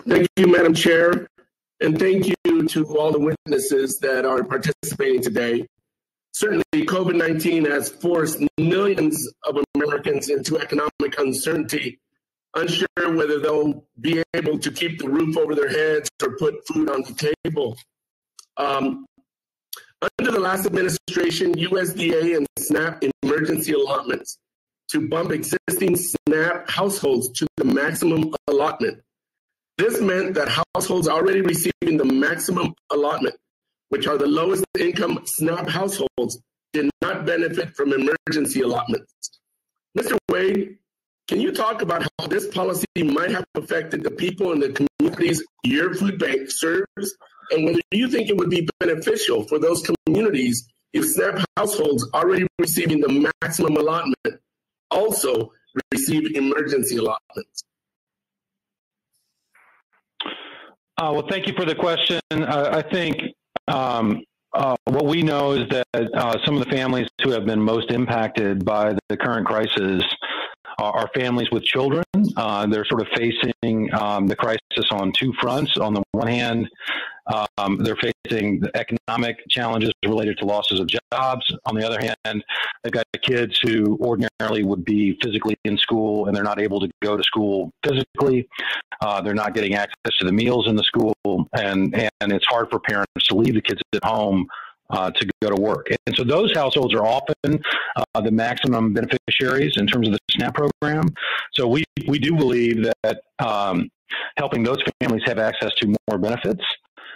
Thank you, Madam Chair, and thank you to all the witnesses that are participating today. Certainly, COVID-19 has forced millions of Americans into economic uncertainty, unsure whether they'll be able to keep the roof over their heads or put food on the table. Under the last administration, USDA and SNAP emergency allotments to bump existing SNAP households to the maximum allotment. This meant that households already receiving the maximum allotment, which are the lowest income SNAP households, did not benefit from emergency allotments. Mr. Wade, can you talk about how this policy might have affected the people in the communities your food bank serves, and whether you think it would be beneficial for those communities if SNAP households already receiving the maximum allotment also receive emergency allotments? Well, thank you for the question. I think what we know is that some of the families who have been most impacted by the current crisis are families with children. They're sort of facing the crisis on two fronts. On the one hand, they're facing the economic challenges related to losses of jobs. On the other hand, they've got kids who ordinarily would be physically in school and they're not able to go to school physically. They're not getting access to the meals in the school, and it's hard for parents to leave the kids at home to go to work. And so those households are often the maximum beneficiaries in terms of the SNAP program. So we do believe that helping those families have access to more benefits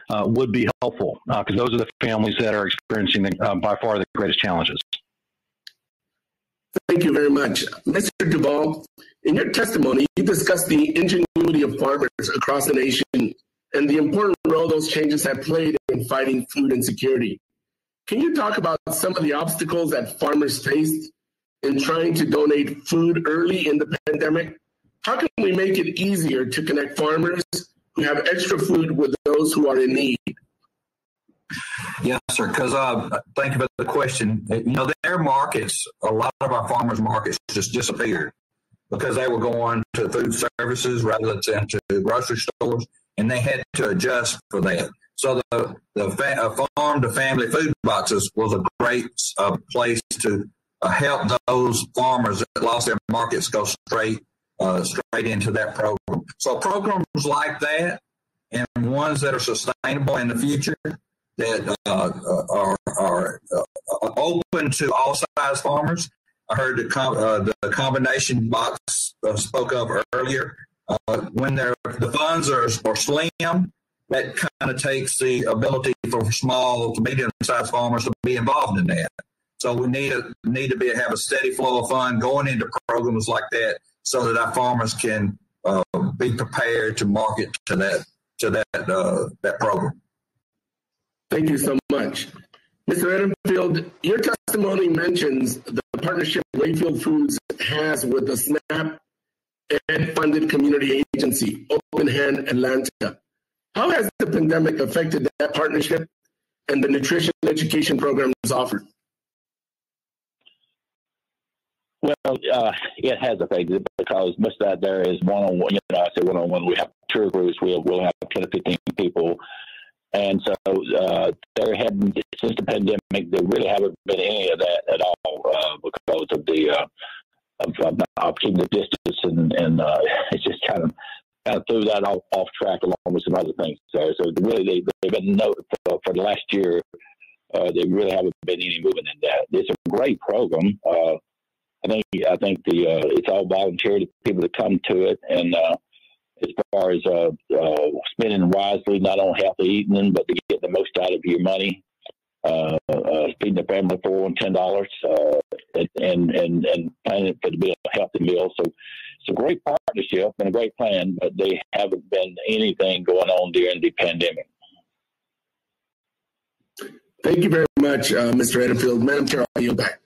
would be helpful, because those are the families that are experiencing by far the greatest challenges. Thank you very much. Mr. Duvall, in your testimony, you discussed the ingenuity of farmers across the nation and the important role those changes have played in fighting food insecurity. Can you talk about some of the obstacles that farmers faced in trying to donate food early in the pandemic? How can we make it easier to connect farmers who have extra food with those who are in need? Yes, sir, because thank you for the question. Their markets, a lot of our farmers' markets just disappeared because they were going to food services rather than to grocery stores, and they had to adjust for that. So the farm-to-family food boxes was a great place to help those farmers that lost their markets go straight into that program. So programs like that and ones that are sustainable in the future that are open to all size farmers. I heard the combination box spoke of earlier. When the funds are slim, that kind of takes the ability for small to medium-sized farmers to be involved in that. So we need to have a steady flow of fund going into programs like that, so that our farmers can be prepared to market to that program. Thank you so much. Mr. Edenfield, your testimony mentions the partnership Wayfield Foods has with the SNAP Ed-funded community agency, Open Hand Atlanta. How has the pandemic affected that partnership and the nutrition education programs offered? Well, it has affected it because most of that there is one-on-one. I say one-on-one. We have tour groups. We'll have 10 to 15 people. And so there hadn't, since the pandemic, there really haven't been any of that at all because of the of keeping the distance, and it's just kind of threw that off track along with some other things. So really, they've been for the last year. They really haven't been any movement in that. It's a great program. I think it's all voluntary to people that come to it, and as far as spending wisely, not on healthy eating, but to get the most out of your money, feeding the family for $10, and planning for to be a healthy meal. So it's a great partnership and a great plan, but they haven't been anything going on during the pandemic. Thank you very much, Mr. Edenfield. Madam Chair, I'll yield back.